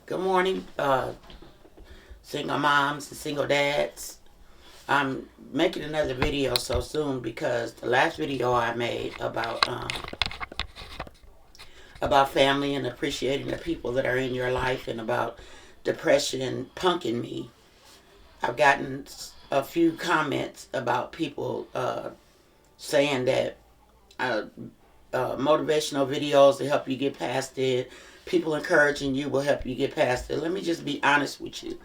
Good morning, single moms and single dads. I'm making another video so soon because the last video I made about family and appreciating the people that are in your life and about depression punking me. I've gotten a few comments about people saying that uh, motivational videos will help you get past it. People encouraging you will help you get past it. Let me just be honest with you.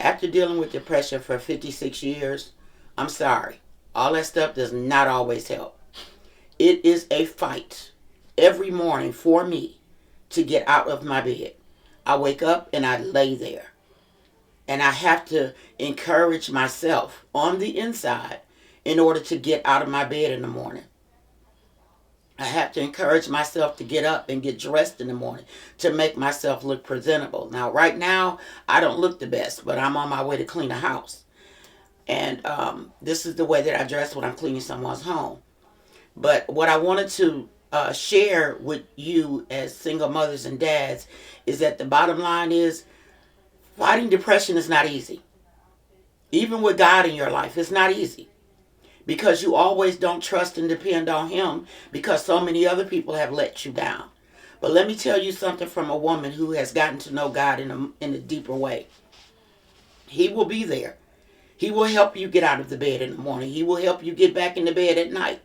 After dealing with depression for 56 years, I'm sorry. All that stuff does not always help. It is a fight every morning for me to get out of my bed. I wake up and I lay there. And I have to encourage myself on the inside in order to get out of my bed in the morning. I have to encourage myself to get up and get dressed in the morning to make myself look presentable. Now, right now, I don't look the best, but I'm on my way to clean a house. And this is the way that I dress when I'm cleaning someone's home. But what I wanted to share with you as single mothers and dads is that the bottom line is fighting depression is not easy. Even with God in your life, it's not easy. Because you always don't trust and depend on Him because so many other people have let you down. But let me tell you something from a woman who has gotten to know God in a deeper way. He will be there. He will help you get out of the bed in the morning. He will help you get back in the bed at night.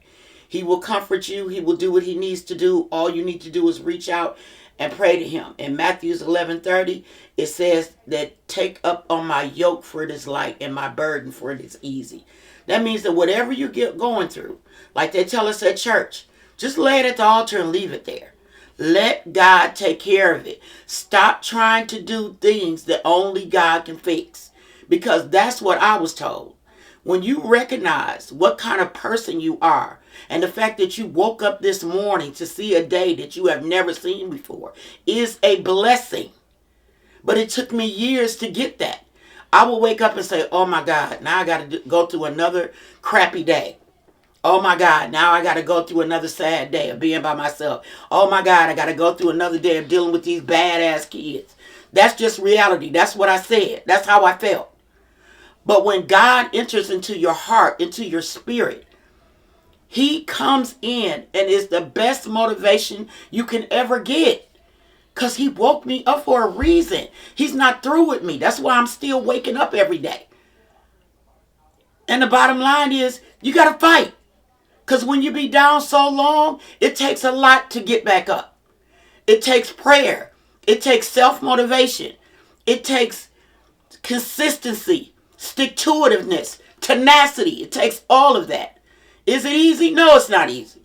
He will comfort you. He will do what He needs to do. All you need to do is reach out and pray to Him. In Matthew 11:30, it says that take up on my yoke, for it is light, and my burden, for it is easy. That means that whatever you get going through, like they tell us at church, just lay it at the altar and leave it there. Let God take care of it. Stop trying to do things that only God can fix. Because that's what I was told. When you recognize what kind of person you are, and the fact that you woke up this morning to see a day that you have never seen before is a blessing. But it took me years to get that. I will wake up and say, oh my God, now I got to go through another crappy day. Oh my God, now I got to go through another sad day of being by myself. Oh my God, I got to go through another day of dealing with these badass kids. That's just reality. That's what I said. That's how I felt. But when God enters into your heart, into your spirit, He comes in and is the best motivation you can ever get. Because He woke me up for a reason. He's not through with me. That's why I'm still waking up every day. And the bottom line is, you got to fight. Because when you be down so long, it takes a lot to get back up. It takes prayer. It takes self-motivation. It takes consistency, stick-to-itiveness, tenacity. It takes all of that. Is it easy? No, it's not easy.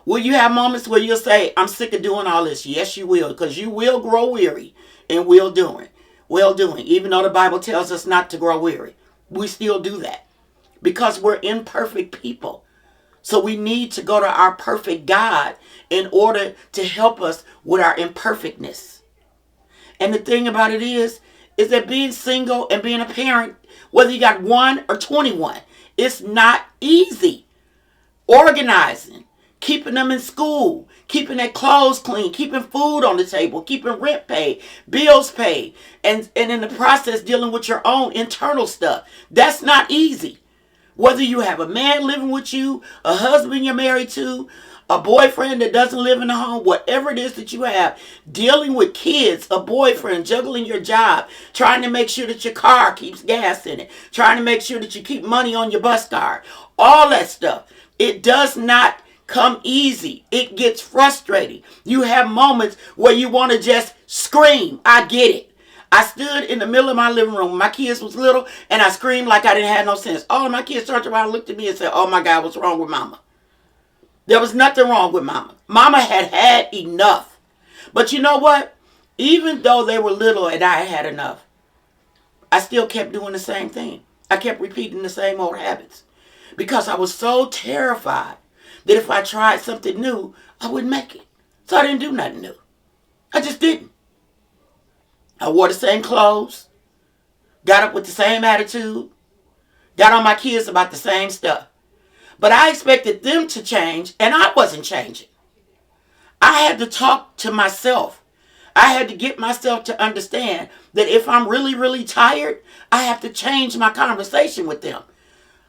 Will you have moments where you'll say, I'm sick of doing all this? Yes, you will, because you will grow weary in well doing. Even though the Bible tells us not to grow weary, we still do that because we're imperfect people. So we need to go to our perfect God in order to help us with our imperfectness. And the thing about it is that being single and being a parent, whether you got 1 or 21, it's not easy. Organizing, keeping them in school, keeping their clothes clean, keeping food on the table, keeping rent paid, bills paid, and in the process dealing with your own internal stuff. That's not easy. Whether you have a man living with you, a husband you're married to, a boyfriend that doesn't live in the home, whatever it is that you have, dealing with kids, a boyfriend, juggling your job, trying to make sure that your car keeps gas in it, trying to make sure that you keep money on your bus card, all that stuff. It does not come easy. It gets frustrating. You have moments where you want to just scream. I get it. I stood in the middle of my living room when my kids was little and I screamed like I didn't have no sense. All of my kids turned around and looked at me and said, oh my God, what's wrong with mama? There was nothing wrong with mama. Mama had had enough. But you know what? Even though they were little and I had enough, I still kept doing the same thing. I kept repeating the same old habits because I was so terrified that if I tried something new, I wouldn't make it. So I didn't do nothing new. I just didn't. I wore the same clothes, got up with the same attitude, got on my kids about the same stuff. But I expected them to change, and I wasn't changing. I had to talk to myself. I had to get myself to understand that if I'm really, really tired, I have to change my conversation with them.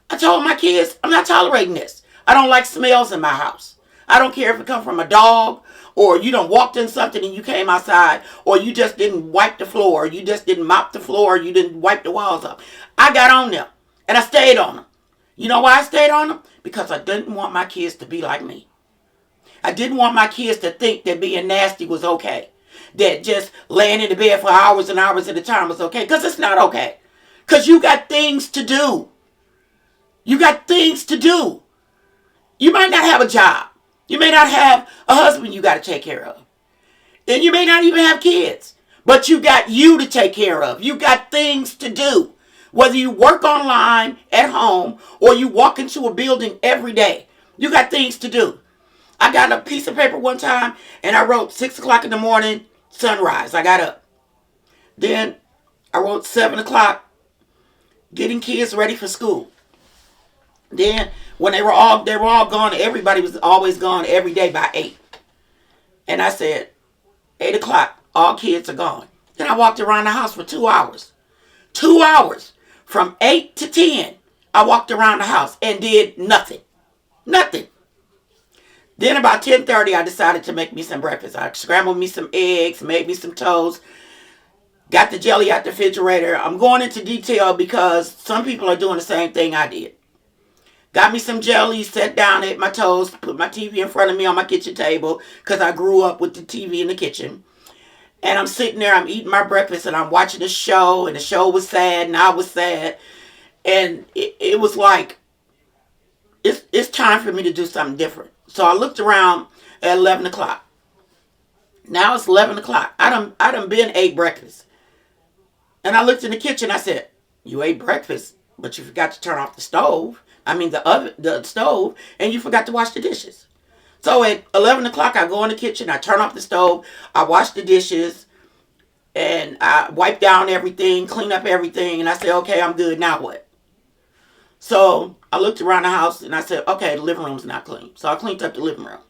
I told my kids, I'm not tolerating this. I don't like smells in my house. I don't care if it comes from a dog, or you done walked in something and you came outside, or you just didn't wipe the floor, or you just didn't mop the floor, or you didn't wipe the walls up. I got on them, and I stayed on them. You know why I stayed on them? Because I didn't want my kids to be like me. I didn't want my kids to think that being nasty was okay. That just laying in the bed for hours and hours at a time was okay. Because it's not okay. Because you got things to do. You got things to do. You might not have a job. You may not have a husband you got to take care of. And you may not even have kids. But you got you to take care of. You got things to do. Whether you work online, at home, or you walk into a building every day. You got things to do. I got a piece of paper one time and I wrote 6 o'clock in the morning, sunrise. I got up. Then I wrote 7 o'clock, getting kids ready for school. Then when they were all gone, everybody was always gone every day by 8. And I said, 8 o'clock, all kids are gone. Then I walked around the house for 2 hours. 2 hours. From 8 to 10, I walked around the house and did nothing. Nothing. Then about 10:30, I decided to make me some breakfast. I scrambled me some eggs, made me some toast, got the jelly out the refrigerator. I'm going into detail because some people are doing the same thing I did. Got me some jelly, sat down, ate my toast, put my TV in front of me on my kitchen table because I grew up with the TV in the kitchen. And I'm sitting there, I'm eating my breakfast, and I'm watching the show, and the show was sad, and I was sad. And it was like, it's time for me to do something different. So I looked around at 11 o'clock. Now it's 11 o'clock. I done been ate breakfast. And I looked in the kitchen, I said, you ate breakfast, but you forgot to turn off the stove. The stove, and you forgot to wash the dishes. So at 11 o'clock, I go in the kitchen, I turn off the stove, I wash the dishes, and I wipe down everything, clean up everything, and I say, okay, I'm good, now what? So I looked around the house, and I said, okay, the living room's not clean. So I cleaned up the living room.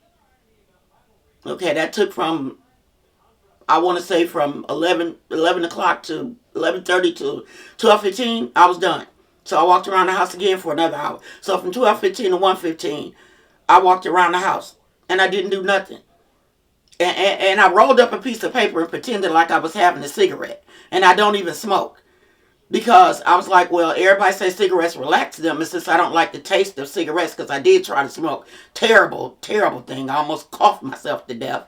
Okay, that took from, I want to say from 11 o'clock to 11:30 to 12:15, I was done. So I walked around the house again for another hour. So from 12:15 to 1:15, I walked around the house. And I didn't do nothing. And I rolled up a piece of paper and pretended like I was having a cigarette. And I don't even smoke. Because I was like, well, everybody says cigarettes relax them. And since I don't like the taste of cigarettes, because I did try to smoke. Terrible, terrible thing. I almost coughed myself to death.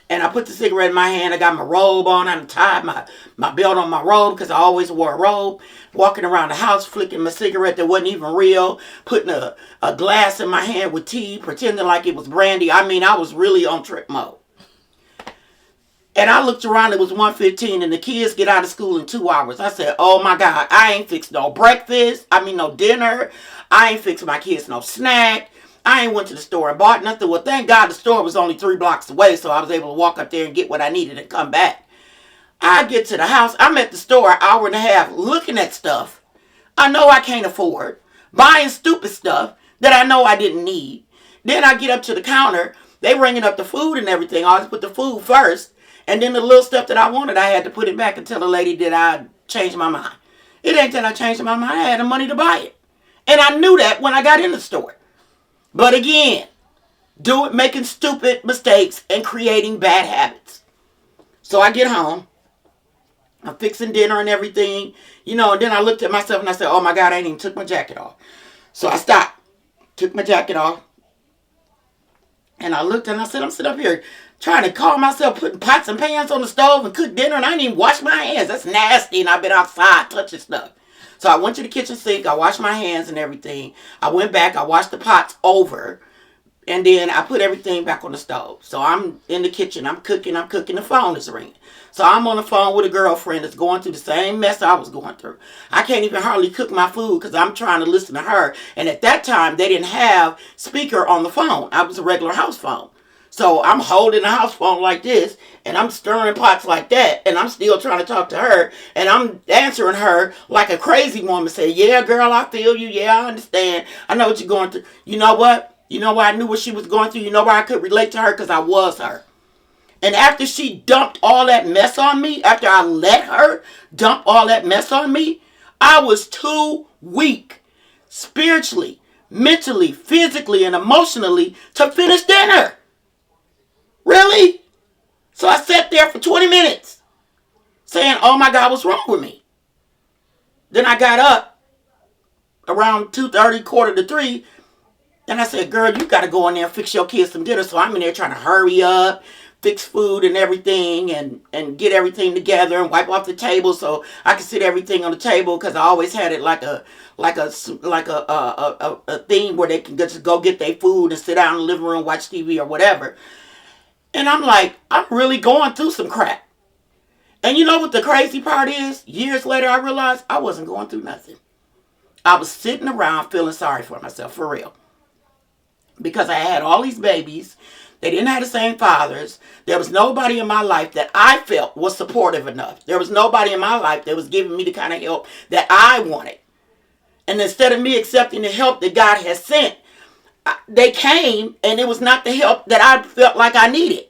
And I put the cigarette in my hand. I got my robe on. I tied my belt on my robe because I always wore a robe. Walking around the house, flicking my cigarette that wasn't even real. Putting a glass in my hand with tea, pretending like it was brandy. I mean, I was really on trip mode. And I looked around, it was 1:15, and the kids get out of school in 2 hours. I said, oh my God, I ain't fixed no breakfast. No dinner. I ain't fixed my kids no snack. I ain't went to the store and bought nothing. Well, thank God the store was only 3 blocks away, so I was able to walk up there and get what I needed and come back. I get to the house. I'm at the store an hour and a half looking at stuff I know I can't afford, buying stupid stuff that I know I didn't need. Then I get up to the counter. They bringing up the food and everything. I always put the food first, and then the little stuff that I wanted, I had to put it back and tell the lady that I changed my mind. It ain't that I changed my mind. I had the money to buy it. And I knew that when I got in the store. But again, making stupid mistakes and creating bad habits. So I get home. I'm fixing dinner and everything. And then I looked at myself and I said, oh my God, I ain't even took my jacket off. So I stopped. Took my jacket off. And I looked and I said, I'm sitting up here trying to calm myself, putting pots and pans on the stove and cook dinner, and I didn't even wash my hands. That's nasty, and I've been outside touching stuff. So I went to the kitchen sink. I washed my hands and everything. I went back. I washed the pots over. And then I put everything back on the stove. So I'm in the kitchen. I'm cooking. The phone is ringing. So I'm on the phone with a girlfriend that's going through the same mess I was going through. I can't even hardly cook my food because I'm trying to listen to her. And at that time, they didn't have speaker on the phone. I was a regular house phone. So I'm holding the house phone like this, and I'm stirring pots like that, and I'm still trying to talk to her, and I'm answering her like a crazy woman. Say, yeah, girl, I feel you. Yeah, I understand. I know what you're going through. You know what? You know why I knew what she was going through? You know why I could relate to her? Because I was her. And after she dumped all that mess on me, after I let her dump all that mess on me, I was too weak spiritually, mentally, physically, and emotionally to finish dinner. Really? So I sat there for 20 minutes saying, oh my God, what's wrong with me? Then I got up around 2:30, quarter to 3, and I said, girl, you got to go in there and fix your kids some dinner. So I'm in there trying to hurry up, fix food and everything, and get everything together and wipe off the table so I can sit everything on the table, because I always had it like a thing where they can just go get their food and sit down in the living room, watch TV or whatever. And I'm like, I'm really going through some crap. And you know what the crazy part is? Years later, I realized I wasn't going through nothing. I was sitting around feeling sorry for myself, for real. Because I had all these babies. They didn't have the same fathers. There was nobody in my life that I felt was supportive enough. There was nobody in my life that was giving me the kind of help that I wanted. And instead of me accepting the help that God has sent, they came, and it was not the help that I felt like I needed.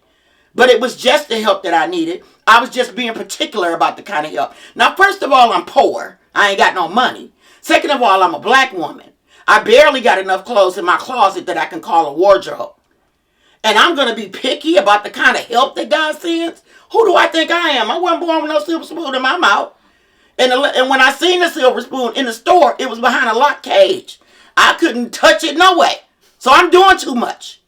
But it was just the help that I needed. I was just being particular about the kind of help. Now, first of all, I'm poor. I ain't got no money. Second of all, I'm a black woman. I barely got enough clothes in my closet that I can call a wardrobe. And I'm going to be picky about the kind of help that God sends? Who do I think I am? I wasn't born with no silver spoon in my mouth. And when I seen the silver spoon in the store, it was behind a locked cage. I couldn't touch it no way. So I'm doing too much.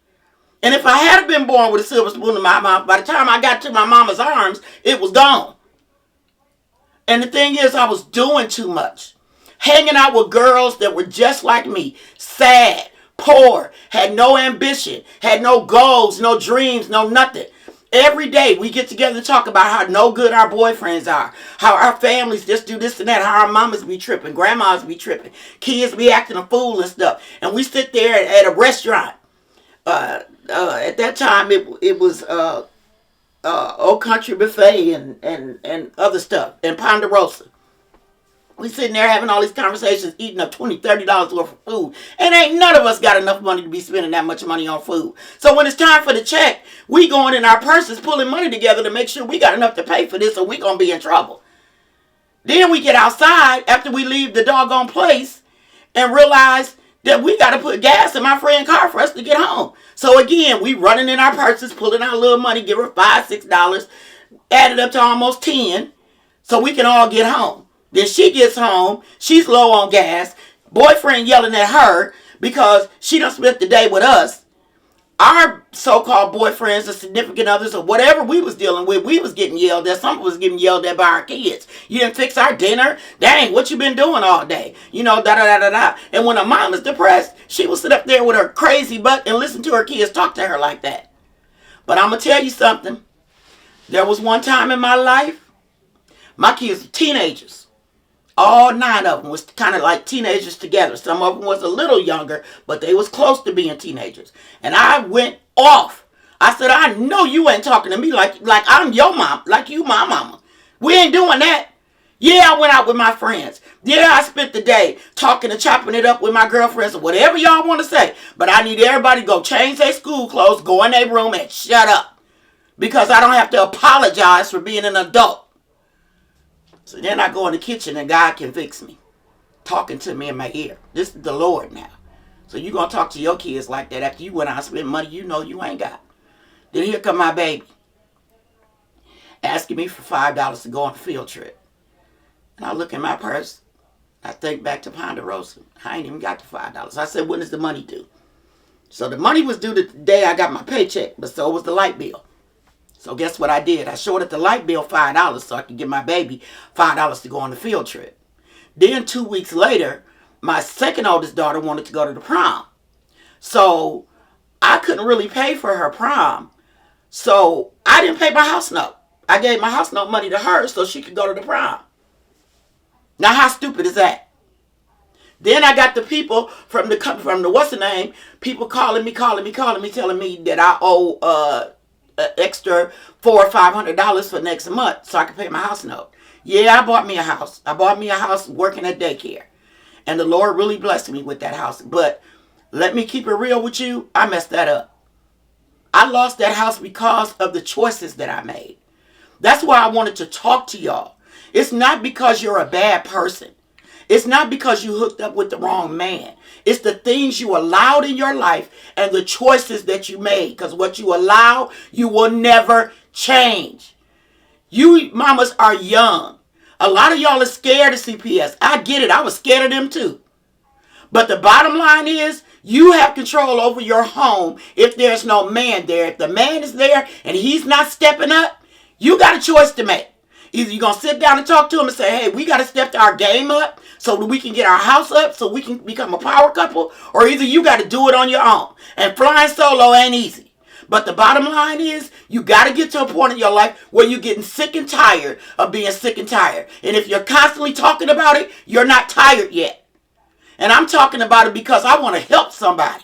And if I had been born with a silver spoon in my mouth, by the time I got to my mama's arms, it was gone. And the thing is, I was doing too much. Hanging out with girls that were just like me, sad, poor, had no ambition, had no goals, no dreams, no nothing. Every day we get together to talk about how no good our boyfriends are, how our families just do this and that, how our mamas be tripping, grandmas be tripping, kids be acting a fool and stuff. And we sit there at a restaurant. At that time, it was Old Country Buffet and other stuff, and Ponderosa. We sitting there having all these conversations, eating up $20, $30 worth of food. And ain't none of us got enough money to be spending that much money on food. So when it's time for the check, we going in our purses pulling money together to make sure we got enough to pay for this, or we going to be in trouble. Then we get outside after we leave the doggone place and realize that we got to put gas in my friend's car for us to get home. So again, we running in our purses, pulling out a little money, give her $5, $6, added up to almost 10, so we can all get home. Then she gets home, she's low on gas, boyfriend yelling at her because she done spent the day with us. Our so-called boyfriends or significant others or whatever we was dealing with, we was getting yelled at. Some was getting yelled at by our kids. You didn't fix our dinner? Dang, what you been doing all day? You know, da-da-da-da-da. And when a mom is depressed, she will sit up there with her crazy butt and listen to her kids talk to her like that. But I'm going to tell you something. There was one time in my life, my kids were teenagers. All 9 of them was kind of like teenagers together. Some of them was a little younger, but they was close to being teenagers. And I went off. I said, I know you ain't talking to me like I'm your mom, like you my mama. We ain't doing that. Yeah, I went out with my friends. Yeah, I spent the day talking and chopping it up with my girlfriends or whatever y'all want to say. But I need everybody to go change their school clothes, go in their room and shut up. Because I don't have to apologize for being an adult. So then I go in the kitchen and God can fix me. Talking to me in my ear. This is the Lord now. So you going to talk to your kids like that after you went out and spent money you know you ain't got. Then here come my baby. Asking me for $5 to go on a field trip. And I look in my purse. I think back to Ponderosa. I ain't even got the $5. I said, when is the money due? So the money was due the day I got my paycheck. But so was the light bill. So guess what I did? I shorted the light bill $5 so I could give my baby $5 to go on the field trip. Then 2 weeks later, my second oldest daughter wanted to go to the prom. So I couldn't really pay for her prom. So I didn't pay my house note. I gave my house note money to her so she could go to the prom. Now how stupid is that? Then I got the people from the what's the name, people calling me, telling me that I owe extra $400 or $500 for next month so I can pay my house note. Yeah, I bought me a house. I bought me a house working at daycare. And the Lord really blessed me with that house. But let me keep it real with you. I messed that up. I lost that house because of the choices that I made. That's why I wanted to talk to y'all. It's not because you're a bad person. It's not because you hooked up with the wrong man. It's the things you allowed in your life and the choices that you made. Because what you allow, you will never change. You mamas are young. A lot of y'all are scared of CPS. I get it. I was scared of them too. But the bottom line is, you have control over your home if there's no man there. If the man is there and he's not stepping up, you got a choice to make. Either you're going to sit down and talk to him and say, hey, we got to step our game up so that we can get our house up so we can become a power couple, or either you got to do it on your own. And flying solo ain't easy. But the bottom line is, you got to get to a point in your life where you're getting sick and tired of being sick and tired. And if you're constantly talking about it, you're not tired yet. And I'm talking about it because I want to help somebody.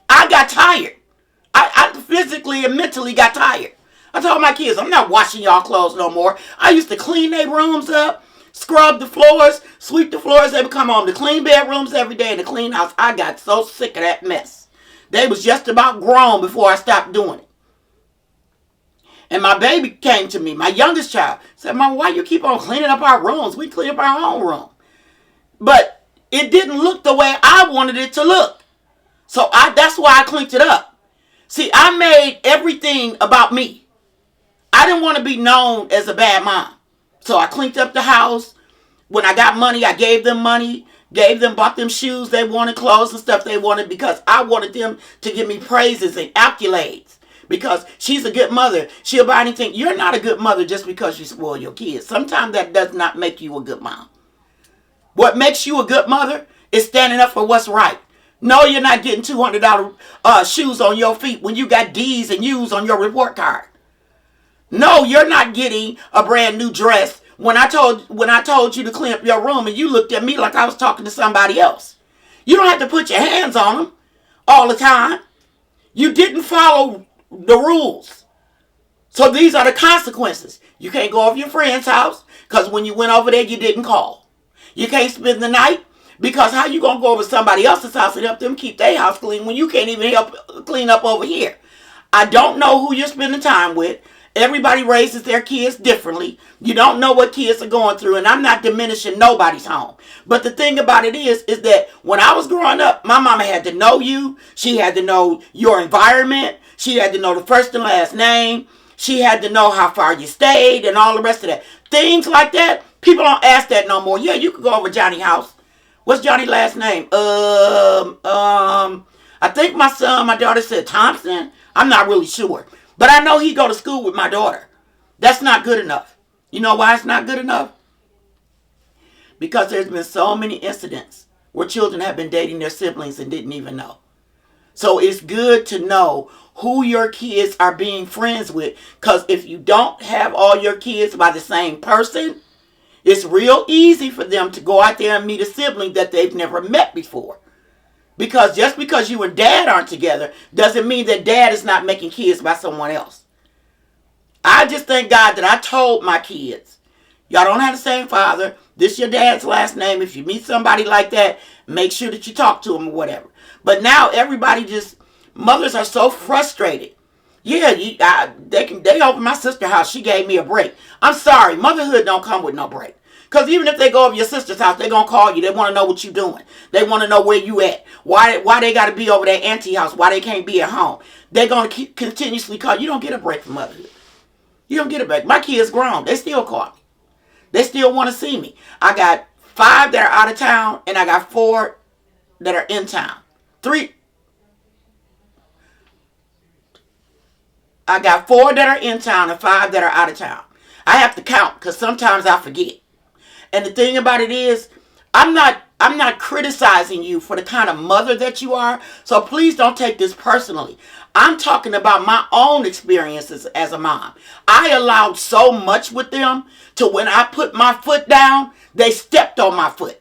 I got tired. I physically and mentally got tired. I told my kids, I'm not washing y'all clothes no more. I used to clean their rooms up, scrub the floors, sweep the floors. They would come home to clean bedrooms every day and to clean house. I got so sick of that mess. They was just about grown before I stopped doing it. And my baby came to me, my youngest child, said, Mom, why you keep on cleaning up our rooms? We clean up our own room. But it didn't look the way I wanted it to look. So that's why I cleaned it up. See, I made everything about me. I didn't want to be known as a bad mom. So I cleaned up the house. When I got money, I gave them money. Bought them shoes they wanted, clothes and stuff they wanted, because I wanted them to give me praises and accolades. Because she's a good mother. She'll buy anything. You're not a good mother just because you spoil your kids. Sometimes that does not make you a good mom. What makes you a good mother is standing up for what's right. No, you're not getting $200 shoes on your feet when you got D's and U's on your report card. No, you're not getting a brand new dress when I told you to clean up your room and you looked at me like I was talking to somebody else. You don't have to put your hands on them all the time. You didn't follow the rules. So these are the consequences. You can't go over your friend's house because when you went over there, you didn't call. You can't spend the night because how you going to go over somebody else's house and help them keep their house clean when you can't even help clean up over here? I don't know who you're spending time with. Everybody raises their kids differently. You don't know what kids are going through, and I'm not diminishing nobody's home. But the thing about it is that when I was growing up, my mama had to know you. She had to know your environment. She had to know the first and last name. She had to know how far you stayed and all the rest of that. Things like that, people don't ask that no more. Yeah, you could go over Johnny's house. What's Johnny's last name? I think my daughter said Thompson. I'm not really sure. But I know he go to school with my daughter. That's not good enough. You know why it's not good enough? Because there's been so many incidents where children have been dating their siblings and didn't even know. So it's good to know who your kids are being friends with. Because if you don't have all your kids by the same person, it's real easy for them to go out there and meet a sibling that they've never met before. Because just because you and dad aren't together doesn't mean that dad is not making kids by someone else. I just thank God that I told my kids, y'all don't have the same father. This is your dad's last name. If you meet somebody like that, make sure that you talk to them or whatever. But now everybody mothers are so frustrated. Yeah, they opened my sister's house. She gave me a break. I'm sorry, motherhood don't come with no break. Because even if they go over your sister's house, they're going to call you. They want to know what you're doing. They want to know where you at. Why they got to be over their auntie house. Why they can't be at home. They're going to continuously call. You don't get a break from motherhood. You don't get a break. My kids grown. They still call me. They still want to see me. I got 5 that are out of town, and I got 4 that are in town. I got 4 that are in town and 5 that are out of town. I have to count because sometimes I forget. And the thing about it is, I'm not criticizing you for the kind of mother that you are. So please don't take this personally. I'm talking about my own experiences as a mom. I allowed so much with them to when I put my foot down, they stepped on my foot.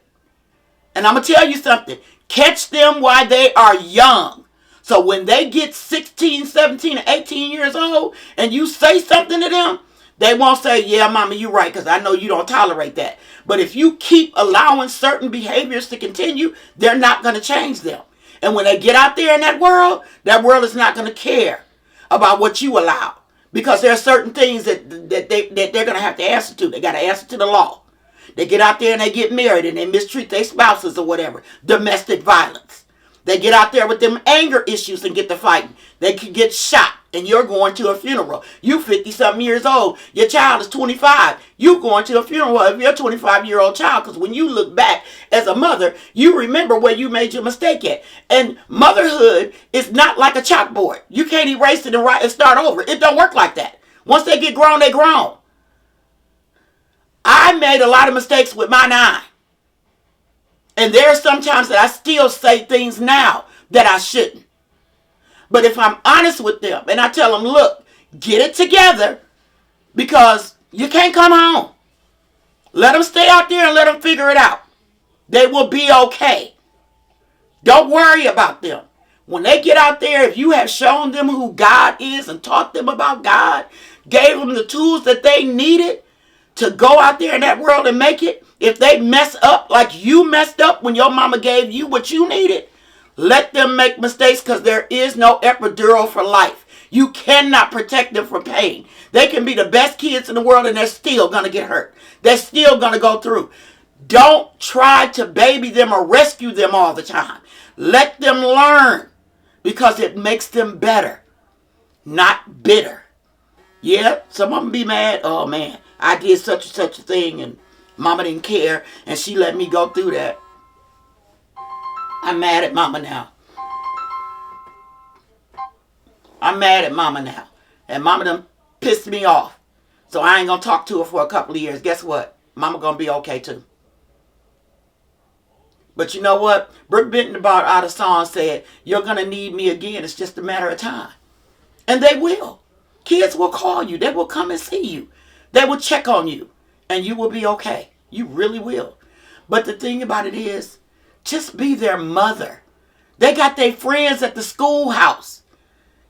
And I'm going to tell you something. Catch them while they are young. So when they get 16, 17, 18 years old and you say something to them, they won't say, yeah, mama, you're right, because I know you don't tolerate that. But if you keep allowing certain behaviors to continue, they're not going to change them. And when they get out there in that world is not going to care about what you allow. Because there are certain things that they're going to have to answer to. They got to answer to the law. They get out there and they get married and they mistreat their spouses or whatever. Domestic violence. They get out there with them anger issues and get to fighting. They could get shot and you're going to a funeral. You 50-something years old. Your child is 25. You going to a funeral of your 25-year-old child, because when you look back as a mother, you remember where you made your mistake at. And motherhood is not like a chalkboard. You can't erase it and start over. It don't work like that. Once they get grown, they grown. I made a lot of mistakes with my 9. And there are some times that I still say things now that I shouldn't. But if I'm honest with them and I tell them, look, get it together, because you can't come home. Let them stay out there and let them figure it out. They will be okay. Don't worry about them. When they get out there, if you have shown them who God is and taught them about God, gave them the tools that they needed to go out there in that world and make it, if they mess up like you messed up when your mama gave you what you needed, let them make mistakes, because there is no epidural for life. You cannot protect them from pain. They can be the best kids in the world and they're still going to get hurt. They're still going to go through. Don't try to baby them or rescue them all the time. Let them learn, because it makes them better, not bitter. Yeah, some of them be mad. Oh man, I did such and such a thing and mama didn't care and she let me go through that. I'm mad at mama now. I'm mad at mama now. And mama done pissed me off. So I ain't going to talk to her for a couple of years. Guess what? Mama going to be okay too. But you know what? Brooke Benton about out of song said, you're going to need me again. It's just a matter of time. And they will. Kids will call you. They will come and see you. They will check on you. And you will be okay. You really will. But the thing about it is, just be their mother. They got their friends at the schoolhouse.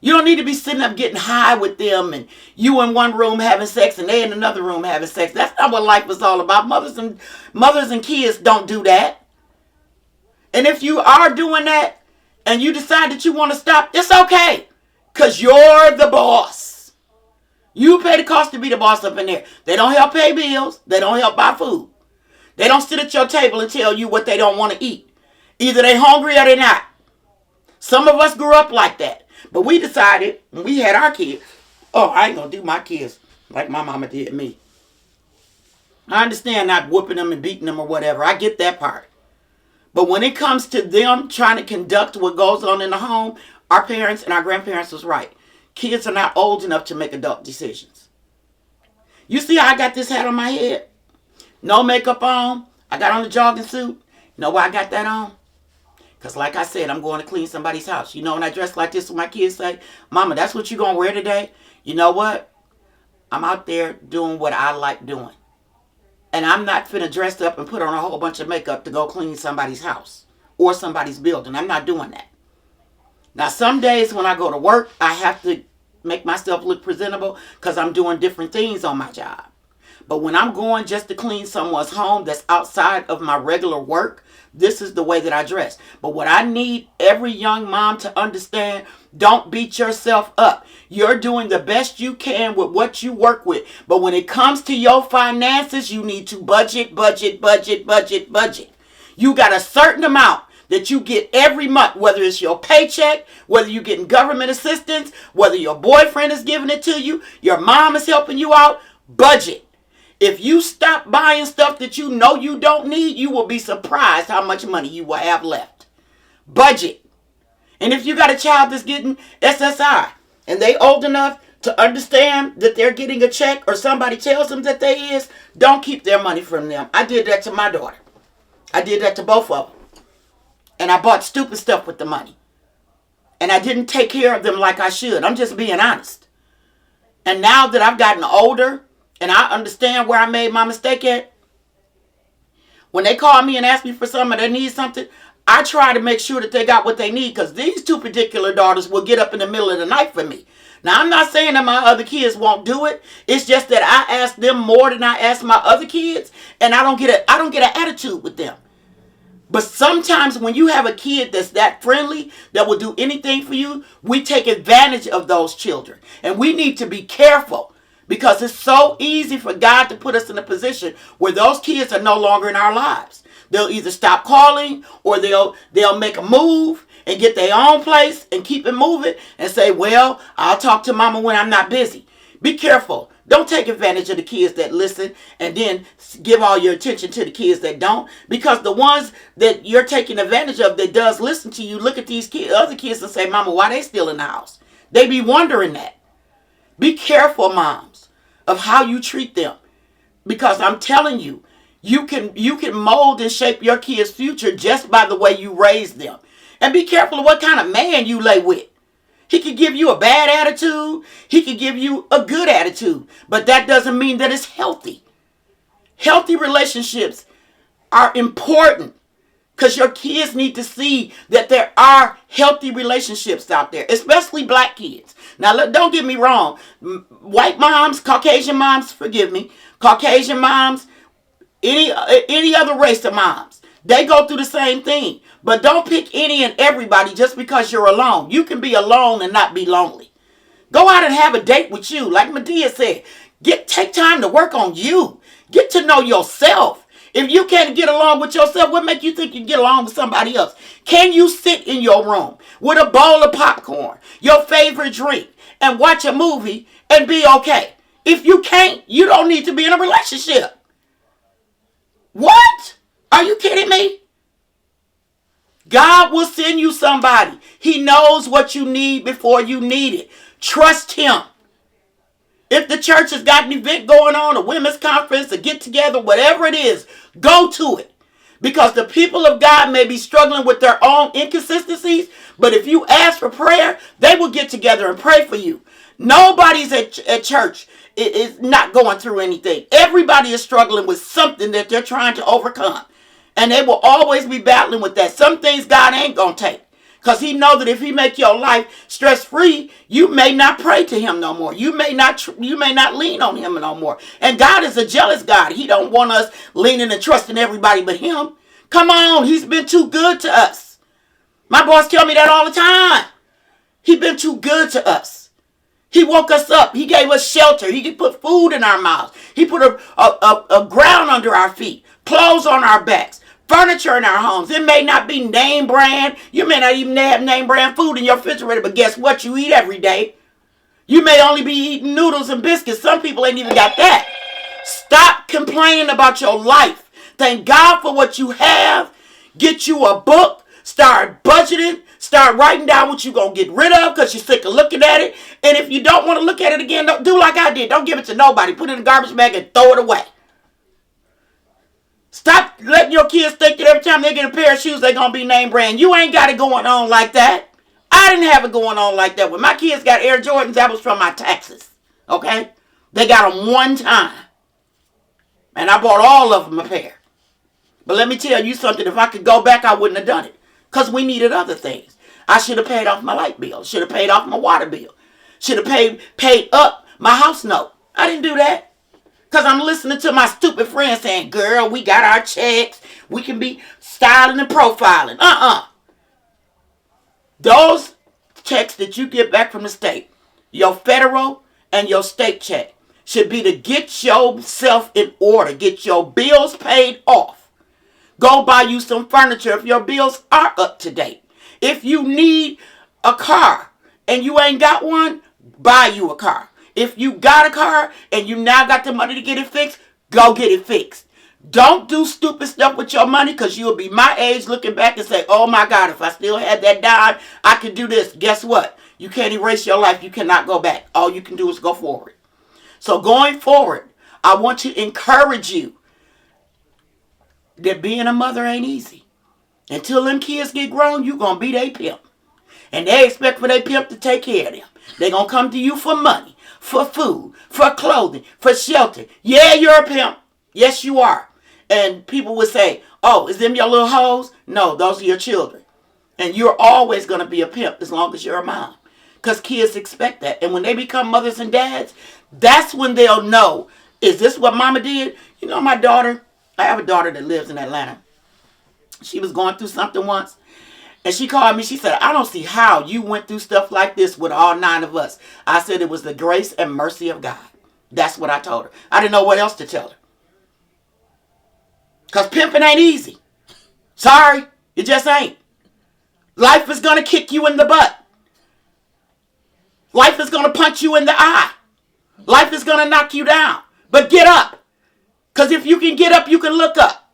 You don't need to be sitting up getting high with them and you in one room having sex and they in another room having sex. That's not what life is all about. Mothers and kids don't do that. And if you are doing that and you decide that you want to stop, it's okay. Because you're the boss. You pay the cost to be the boss up in there. They don't help pay bills. They don't help buy food. They don't sit at your table and tell you what they don't want to eat. Either they hungry or they not. Some of us grew up like that. But we decided when we had our kids, oh, I ain't going to do my kids like my mama did me. I understand not whooping them and beating them or whatever. I get that part. But when it comes to them trying to conduct what goes on in the home, our parents and our grandparents was right. Kids are not old enough to make adult decisions. You see how I got this hat on my head? No makeup on. I got on the jogging suit. You know why I got that on? Because like I said, I'm going to clean somebody's house. You know, when I dress like this, when my kids say, Mama, that's what you going to wear today? You know what? I'm out there doing what I like doing. And I'm not finna dress up and put on a whole bunch of makeup to go clean somebody's house or somebody's building. I'm not doing that. Now, some days when I go to work, I have to make myself look presentable because I'm doing different things on my job. But when I'm going just to clean someone's home that's outside of my regular work, this is the way that I dress. But what I need every young mom to understand, don't beat yourself up. You're doing the best you can with what you work with. But when it comes to your finances, you need to budget. You got a certain amount that you get every month, whether it's your paycheck, whether you're getting government assistance, whether your boyfriend is giving it to you, your mom is helping you out, budget. If you stop buying stuff that you know you don't need, you will be surprised how much money you will have left. Budget. And if you got a child that's getting SSI and they old enough to understand that they're getting a check or somebody tells them that they is, don't keep their money from them. I did that to my daughter. I did that to both of them. And I bought stupid stuff with the money. And I didn't take care of them like I should. I'm just being honest. And now that I've gotten older and I understand where I made my mistake at, when they call me and ask me for something or they need something, I try to make sure that they got what they need, because these two particular daughters will get up in the middle of the night for me. Now, I'm not saying that my other kids won't do it. It's just that I ask them more than I ask my other kids, and I don't get an attitude with them. But sometimes when you have a kid that's that friendly, that will do anything for you, we take advantage of those children. And we need to be careful because it's so easy for God to put us in a position where those kids are no longer in our lives. They'll either stop calling or they'll make a move and get their own place and keep it moving and say, well, I'll talk to mama when I'm not busy. Be careful. Don't take advantage of the kids that listen and then give all your attention to the kids that don't. Because the ones that you're taking advantage of that does listen to you, look at these other kids and say, mama, why they still in the house? They be wondering that. Be careful, moms, of how you treat them. Because I'm telling you, you can mold and shape your kids' future just by the way you raise them. And be careful of what kind of man you lay with. He could give you a bad attitude. He could give you a good attitude. But that doesn't mean that it's healthy. Healthy relationships are important because your kids need to see that there are healthy relationships out there, especially black kids. Now, don't get me wrong. White moms, Caucasian moms, forgive me, Caucasian moms, any other race of moms, they go through the same thing. But don't pick any and everybody just because you're alone. You can be alone and not be lonely. Go out and have a date with you. Like Medea said, take time to work on you. Get to know yourself. If you can't get along with yourself, what makes you think you can get along with somebody else? Can you sit in your room with a bowl of popcorn, your favorite drink, and watch a movie and be okay? If you can't, you don't need to be in a relationship. What? Are you kidding me? God will send you somebody. He knows what you need before you need it. Trust him. If the church has got an event going on, a women's conference, a get together, whatever it is, go to it. Because the people of God may be struggling with their own inconsistencies, but if you ask for prayer, they will get together and pray for you. Nobody's at church is not going through anything. Everybody is struggling with something that they're trying to overcome. And they will always be battling with that. Some things God ain't going to take. Because he knows that if he make your life stress-free, you may not pray to him no more. You may not lean on him no more. And God is a jealous God. He don't want us leaning and trusting everybody but him. Come on, he's been too good to us. My boss tell me that all the time. He's been too good to us. He woke us up. He gave us shelter. He put food in our mouths. He put a ground under our feet, clothes on our backs, furniture in our homes. It may not be name brand. You may not even have name brand food in your refrigerator, but guess what? You eat every day. You may only be eating noodles and biscuits. Some people ain't even got that. Stop complaining about your life. Thank God for what you have. Get you a book. Start budgeting. Start writing down what you're going to get rid of because you're sick of looking at it. And if you don't want to look at it again, do like I did. Don't give it to nobody. Put it in a garbage bag and throw it away. Stop letting your kids think that every time they get a pair of shoes, they're going to be name brand. You ain't got it going on like that. I didn't have it going on like that. When my kids got Air Jordans, that was from my taxes. Okay? They got them one time. And I bought all of them a pair. But let me tell you something. If I could go back, I wouldn't have done it. Because we needed other things. I should have paid off my light bill. Should have paid off my water bill. Should have paid up my house note. I didn't do that. Because I'm listening to my stupid friends saying, girl, we got our checks. We can be styling and profiling. Those checks that you get back from the state, your federal and your state check, should be to get yourself in order. Get your bills paid off. Go buy you some furniture if your bills are up to date. If you need a car and you ain't got one, buy you a car. If you got a car and you now got the money to get it fixed, go get it fixed. Don't do stupid stuff with your money because you'll be my age looking back and say, oh my God, if I still had that dime, I could do this. Guess what? You can't erase your life. You cannot go back. All you can do is go forward. So going forward, I want to encourage you that being a mother ain't easy. Until them kids get grown, you going to be their pimp. And they expect for their pimp to take care of them. They're going to come to you for money, for food, for clothing, for shelter. Yeah, you're a pimp. Yes, you are. And people would say, oh, is them your little hoes? No, those are your children. And you're always going to be a pimp as long as you're a mom. Because kids expect that. And when they become mothers and dads, that's when they'll know, is this what mama did? You know, my daughter, I have a daughter that lives in Atlanta. She was going through something once. And she called me. She said, I don't see how you went through stuff like this with all 9 of us. I said it was the grace and mercy of God. That's what I told her. I didn't know what else to tell her. Because pimping ain't easy. Sorry, it just ain't. Life is going to kick you in the butt. Life is going to punch you in the eye. Life is going to knock you down. But get up. Because if you can get up, you can look up.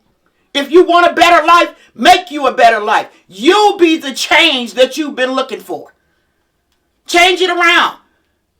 If you want a better life, make you a better life. You'll be the change that you've been looking for. Change it around.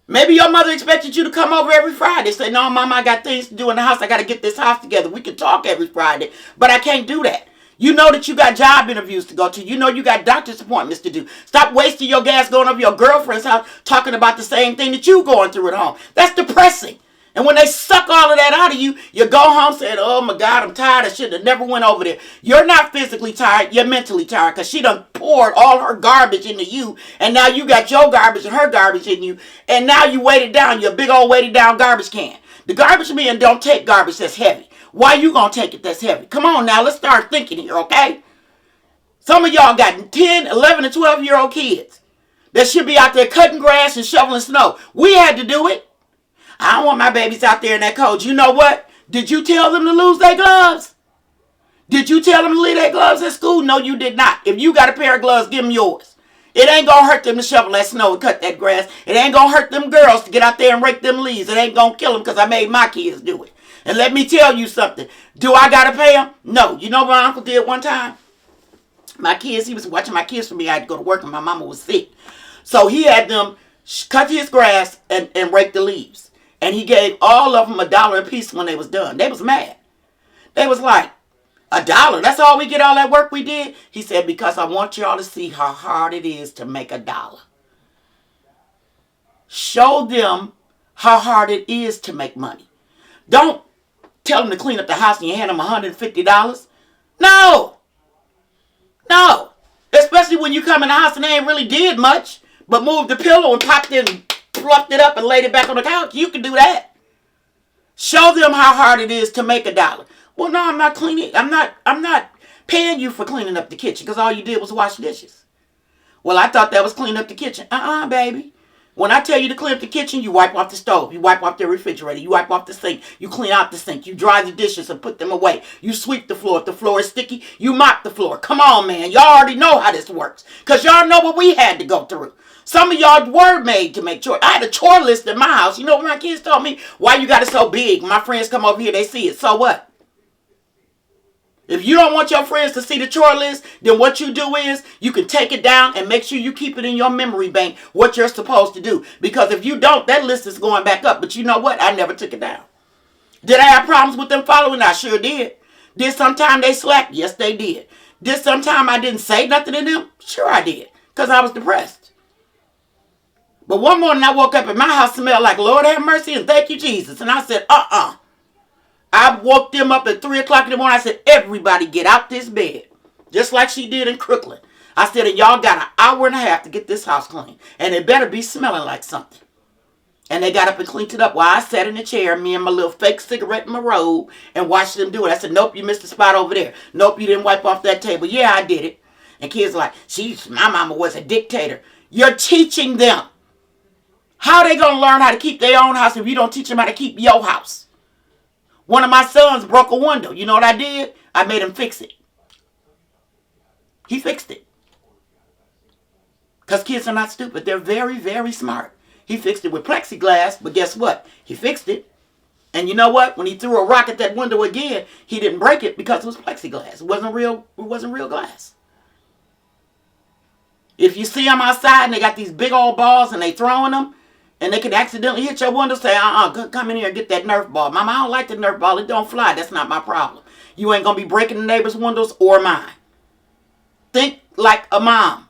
Maybe your mother expected you to come over every Friday. Say, no, Mama, I got things to do in the house. I got to get this house together. We can talk every Friday, but I can't do that. You know that you got job interviews to go to. You know you got doctor's appointments to do. Stop wasting your gas going over your girlfriend's house talking about the same thing that you going through at home. That's depressing. And when they suck all of that out of you, you go home saying, oh my God, I'm tired. I should have never went over there. You're not physically tired. You're mentally tired because she done poured all her garbage into you. And now you got your garbage and her garbage in you. And now you weighted down, your big old weighted down garbage can. The garbage men don't take garbage that's heavy. Why you going to take it that's heavy? Come on now, let's start thinking here, okay? Some of y'all got 10, 11, and 12-year-old kids that should be out there cutting grass and shoveling snow. We had to do it. I don't want my babies out there in that cold. You know what? Did you tell them to lose their gloves? Did you tell them to leave their gloves at school? No, you did not. If you got a pair of gloves, give them yours. It ain't going to hurt them to shovel that snow and cut that grass. It ain't going to hurt them girls to get out there and rake them leaves. It ain't going to kill them because I made my kids do it. And let me tell you something. Do I got to pay them? No. You know what my uncle did one time? My kids, he was watching my kids for me. I had to go to work and my mama was sick. So he had them cut his grass and rake the leaves. And he gave all of them $1 a piece when they was done. They was mad. They was like, $1? That's all we get, all that work we did? He said, because I want y'all to see how hard it is to make $1. Show them how hard it is to make money. Don't tell them to clean up the house and you hand them $150. No. No. Especially when you come in the house and they ain't really did much, but moved the pillow and popped it and fluffed it up and laid it back on the couch. You can do that. Show them how hard it is to make $1. Well, no, I'm not cleaning. I'm not paying you for cleaning up the kitchen because all you did was wash dishes. Well, I thought that was cleaning up the kitchen. Baby. When I tell you to clean up the kitchen, you wipe off the stove. You wipe off the refrigerator. You wipe off the sink. You clean out the sink. You dry the dishes and put them away. You sweep the floor. If the floor is sticky, you mop the floor. Come on, man. Y'all already know how this works because y'all know what we had to go through. Some of y'all were made to make chores. I had a chore list in my house. You know what my kids told me? Why you got it so big? My friends come over here, they see it. So what? If you don't want your friends to see the chore list, then what you do is you can take it down and make sure you keep it in your memory bank, what you're supposed to do. Because if you don't, that list is going back up. But you know what? I never took it down. Did I have problems with them following? I sure did. Did sometime they slacked? Yes, they did. Did sometime I didn't say nothing to them? Sure I did. Because I was depressed. But one morning I woke up and my house smelled like Lord have mercy and thank you, Jesus. And I said, I woke them up at 3 o'clock in the morning. I said, everybody get out this bed. Just like she did in Crooklyn. I said, and y'all got an hour and a half to get this house clean. And it better be smelling like something. And they got up and cleaned it up while I sat in the chair, me and my little fake cigarette in my robe, and watched them do it. I said, nope, you missed a spot over there. Nope, you didn't wipe off that table. Yeah, I did it. And kids are like, my mama was a dictator. You're teaching them. How are they going to learn how to keep their own house if you don't teach them how to keep your house? One of my sons broke a window. You know what I did? I made him fix it. He fixed it. Because kids are not stupid. They're very, very smart. He fixed it with plexiglass, but guess what? He fixed it. And you know what? When he threw a rock at that window again, he didn't break it because it was plexiglass. It wasn't real glass. If you see them outside and they got these big old balls and they throwing them, and they can accidentally hit your window, say, come in here and get that Nerf ball. Mama, I don't like the Nerf ball. It don't fly. That's not my problem. You ain't going to be breaking the neighbor's windows or mine. Think like a mom.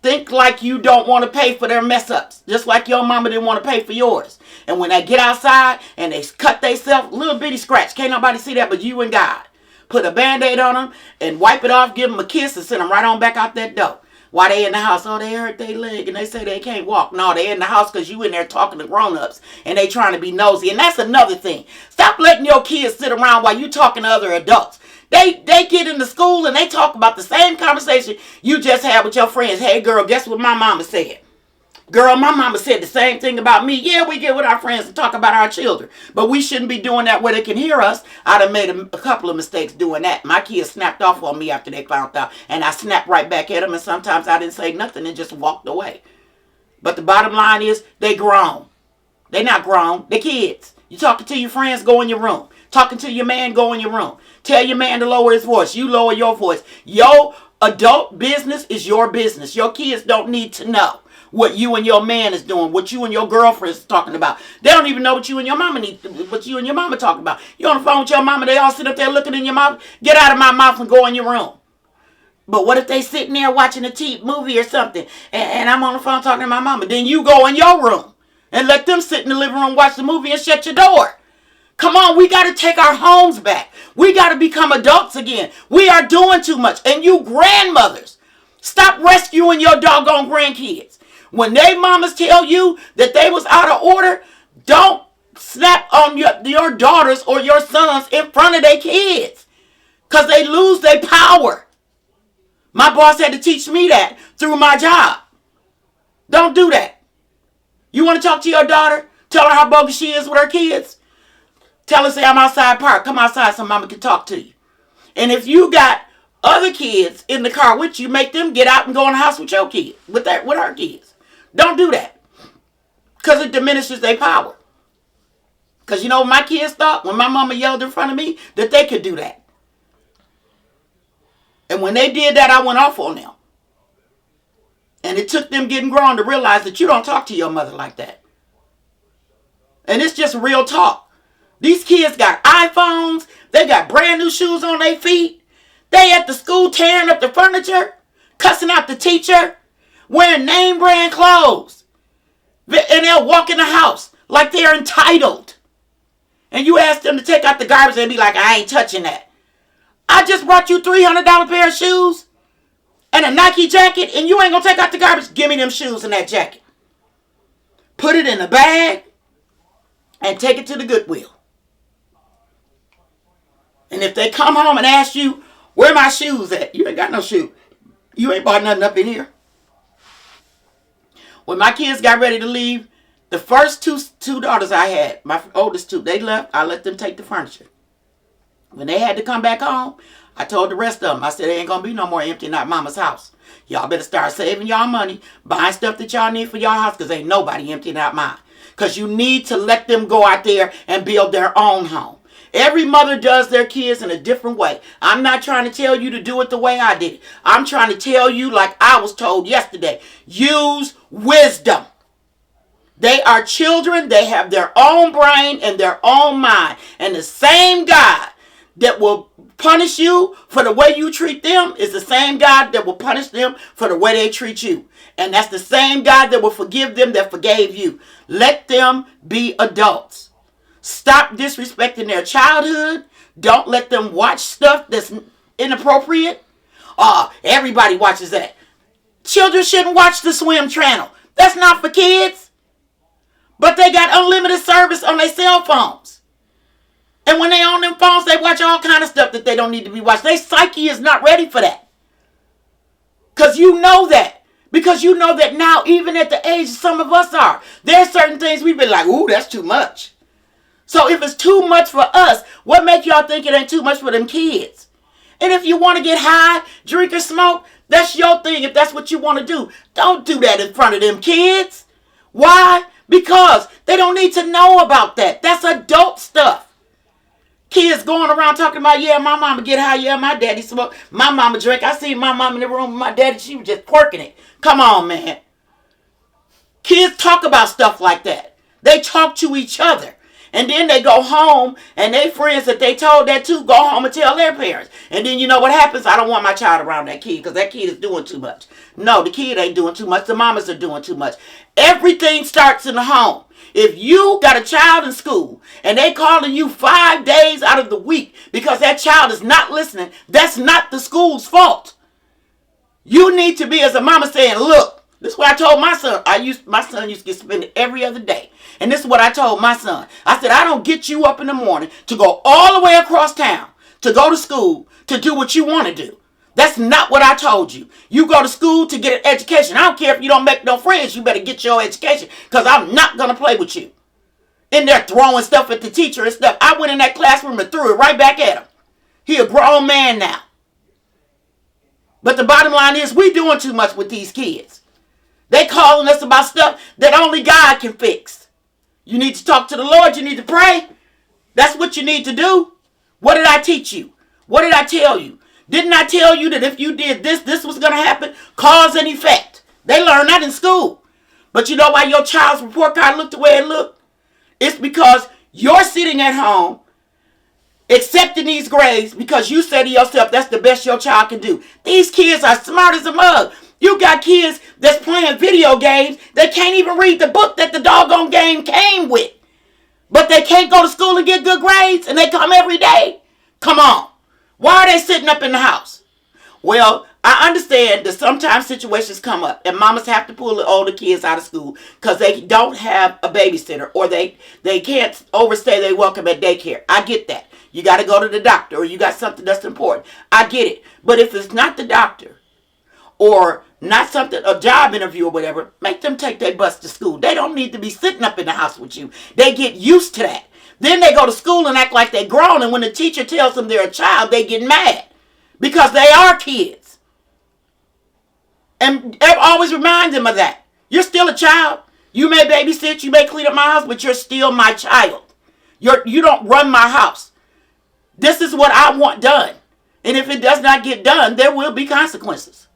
Think like you don't want to pay for their mess ups. Just like your mama didn't want to pay for yours. And when they get outside and they cut themselves, little bitty scratch. Can't nobody see that but you and God. Put a Band-Aid on them and wipe it off, give them a kiss and send them right on back out that door. While they in the house, they hurt their leg and they say they can't walk. No, they in the house because you in there talking to grown-ups and they trying to be nosy. And that's another thing. Stop letting your kids sit around while you talking to other adults. They get into school and they talk about the same conversation you just had with your friends. Hey girl, guess what my mama said? Girl, my mama said the same thing about me. Yeah, we get with our friends and talk about our children. But we shouldn't be doing that where they can hear us. I'd have made a couple of mistakes doing that. My kids snapped off on me after they found out. And I snapped right back at them. And sometimes I didn't say nothing and just walked away. But the bottom line is they grown. They not grown. They kids. You talking to your friends, go in your room. Talking to your man, go in your room. Tell your man to lower his voice. You lower your voice. Your adult business is your business. Your kids don't need to know what you and your man is doing, what you and your girlfriend is talking about. They don't even know what you and your mama need, what you and your mama talking about. You on the phone with your mama, they all sit up there looking in your mouth. Get out of my mouth and go in your room. But what if they sitting there watching a movie or something, and I'm on the phone talking to my mama? Then you go in your room and let them sit in the living room, watch the movie, and shut your door. Come on, we got to take our homes back. We got to become adults again. We are doing too much. And you grandmothers, stop rescuing your doggone grandkids. When they mamas tell you that they was out of order, don't snap on your daughters or your sons in front of their kids. Because they lose their power. My boss had to teach me that through my job. Don't do that. You want to talk to your daughter? Tell her how bogus she is with her kids? Tell her, say, I'm outside park. Come outside so mama can talk to you. And if you got other kids in the car with you, make them get out and go in the house with your kids, with her kids. Don't do that. Because it diminishes their power. Because you know what my kids thought when my mama yelled in front of me? That they could do that. And when they did that, I went off on them. And it took them getting grown to realize that you don't talk to your mother like that. And it's just real talk. These kids got iPhones. They got brand new shoes on their feet. They at the school tearing up the furniture, cussing out the teacher, wearing name brand clothes. And they'll walk in the house like they're entitled. And you ask them to take out the garbage, they'll be like, I ain't touching that. I just brought you $300 pair of shoes and a Nike jacket, and you ain't gonna take out the garbage. Give me them shoes and that jacket. Put it in a bag and take it to the Goodwill. And if they come home and ask you, where my shoes at? You ain't got no shoe. You ain't bought nothing up in here. When my kids got ready to leave, the first two daughters I had, my oldest two, they left. I let them take the furniture. When they had to come back home, I told the rest of them, I said, there ain't going to be no more emptying out mama's house. Y'all better start saving y'all money, buying stuff that y'all need for y'all house, because ain't nobody emptying out mine. Because you need to let them go out there and build their own home. Every mother does their kids in a different way. I'm not trying to tell you to do it the way I did it. I'm trying to tell you, like I was told yesterday, use wisdom. They are children. They have their own brain and their own mind. And the same God that will punish you for the way you treat them is the same God that will punish them for the way they treat you. And that's the same God that will forgive them that forgave you. Let them be adults. Stop disrespecting their childhood. Don't let them watch stuff that's inappropriate. Everybody watches that. Children shouldn't watch the Swim channel. That's not for kids. But they got unlimited service on their cell phones. And when they on them phones, they watch all kind of stuff that they don't need to be watching. Their psyche is not ready for that. Because you know that. Because you know that now, even at the age some of us are, there's certain things we be like, ooh, that's too much. So if it's too much for us, what make y'all think it ain't too much for them kids? And if you want to get high, drink or smoke, that's your thing if that's what you want to do. Don't do that in front of them kids. Why? Because they don't need to know about that. That's adult stuff. Kids going around talking about, yeah, my mama get high, yeah, my daddy smoke, my mama drink. I seen my mama in the room with my daddy, she was just twerking it. Come on, man. Kids talk about stuff like that. They talk to each other. And then they go home, and they friends that they told that to go home and tell their parents. And then you know what happens? I don't want my child around that kid because that kid is doing too much. No, the kid ain't doing too much. The mamas are doing too much. Everything starts in the home. If you got a child in school and they calling you 5 days out of the week because that child is not listening, that's not the school's fault. You need to be, as a mama, saying, look, this is what I told my son. My son used to get suspended every other day. And this is what I told my son. I said, I don't get you up in the morning to go all the way across town to go to school to do what you want to do. That's not what I told you. You go to school to get an education. I don't care if you don't make no friends. You better get your education, because I'm not going to play with you. In there throwing stuff at the teacher and stuff. I went in that classroom and threw it right back at him. He a grown man now. But the bottom line is, we doing too much with these kids. They calling us about stuff that only God can fix. You need to talk to the Lord. You need to pray. That's what you need to do. What did I teach you? What did I tell you? Didn't I tell you that if you did this, this was going to happen? Cause and effect. They learn that in school. But you know why your child's report card looked the way it looked? It's because you're sitting at home accepting these grades because you say to yourself, that's the best your child can do. These kids are smart as a mug. You got kids that's playing video games. They can't even read the book that the doggone game came with. But they can't go to school and get good grades, and they come every day. Come on. Why are they sitting up in the house? Well, I understand that sometimes situations come up and mamas have to pull the older kids out of school because they don't have a babysitter, or they can't overstay their welcome at daycare. I get that. You got to go to the doctor, or you got something that's important. I get it. But if it's not the doctor, or not something, a job interview or whatever, make them take their bus to school. They don't need to be sitting up in the house with you. They get used to that. Then they go to school and act like they're grown, and when the teacher tells them they're a child, they get mad because they are kids. And always remind them of that. You're still a child. You may babysit, you may clean up my house, but you're still my child. You don't run my house. This is what I want done. And if it does not get done, there will be consequences.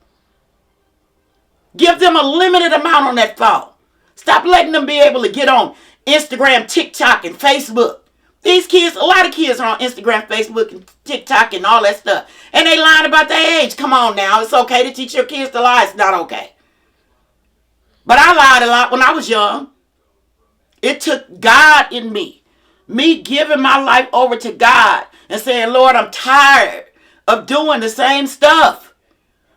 Give them a limited amount on that phone. Stop letting them be able to get on Instagram, TikTok, and Facebook. These kids, a lot of kids are on Instagram, Facebook, and TikTok, and all that stuff. And they lying about their age. Come on now. It's okay to teach your kids to lie. It's not okay. But I lied a lot when I was young. It took God in me. Me giving my life over to God and saying, Lord, I'm tired of doing the same stuff.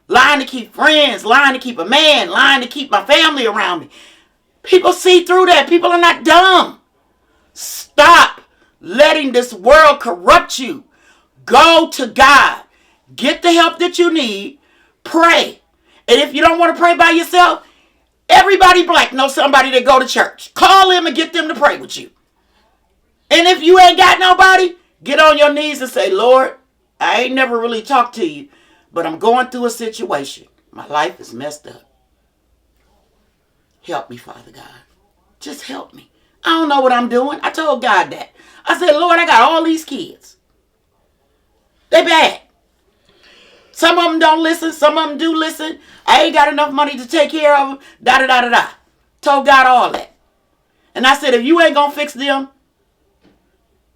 Lying to keep friends, lying to keep a man, lying to keep my family around me. People see through that. People are not dumb. Stop letting this world corrupt you. Go to God. Get the help that you need. Pray. And if you don't want to pray by yourself, everybody black knows somebody that go to church. Call them and get them to pray with you. And if you ain't got nobody, get on your knees and say, Lord, I ain't never really talked to you, but I'm going through a situation. My life is messed up. Help me, Father God. Just help me. I don't know what I'm doing. I told God that. I said, Lord, I got all these kids. They bad. Some of them don't listen. Some of them do listen. I ain't got enough money to take care of them. Da-da-da-da-da. Told God all that. And I said, if you ain't going to fix them,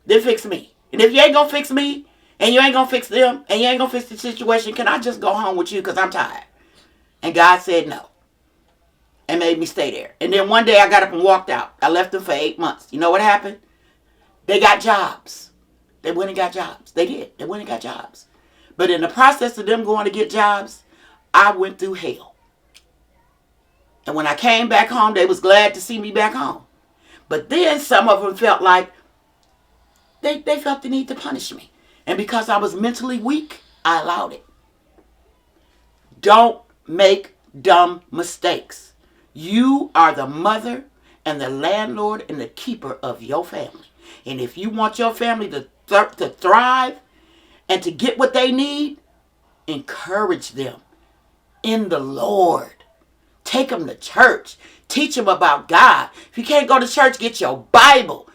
then fix me. And if you ain't going to fix me, and you ain't going to fix them, and you ain't going to fix the situation, can I just go home with you because I'm tired? And God said no. And made me stay there. And then one day I got up and walked out. I left them for 8 months. You know what happened? They got jobs. They went and got jobs. They did. They went and got jobs. But in the process of them going to get jobs, I went through hell. And when I came back home, they was glad to see me back home. But then some of them felt like they felt the need to punish me. And because I was mentally weak, I allowed it. Don't make dumb mistakes. You are the mother and the landlord and the keeper of your family. And if you want your family to thrive and to get what they need, encourage them in the Lord. Take them to church. Teach them about God. If you can't go to church, get your Bible.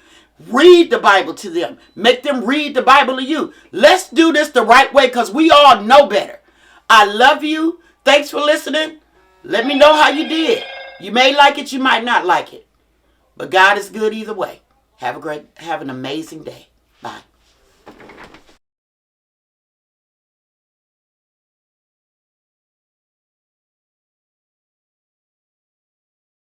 Read the Bible to them. Make them read the Bible to you. Let's do this the right way because we all know better. I love you. Thanks for listening. Let me know how you did. You may like it, you might not like it. But God is good either way. Have an amazing day. Bye.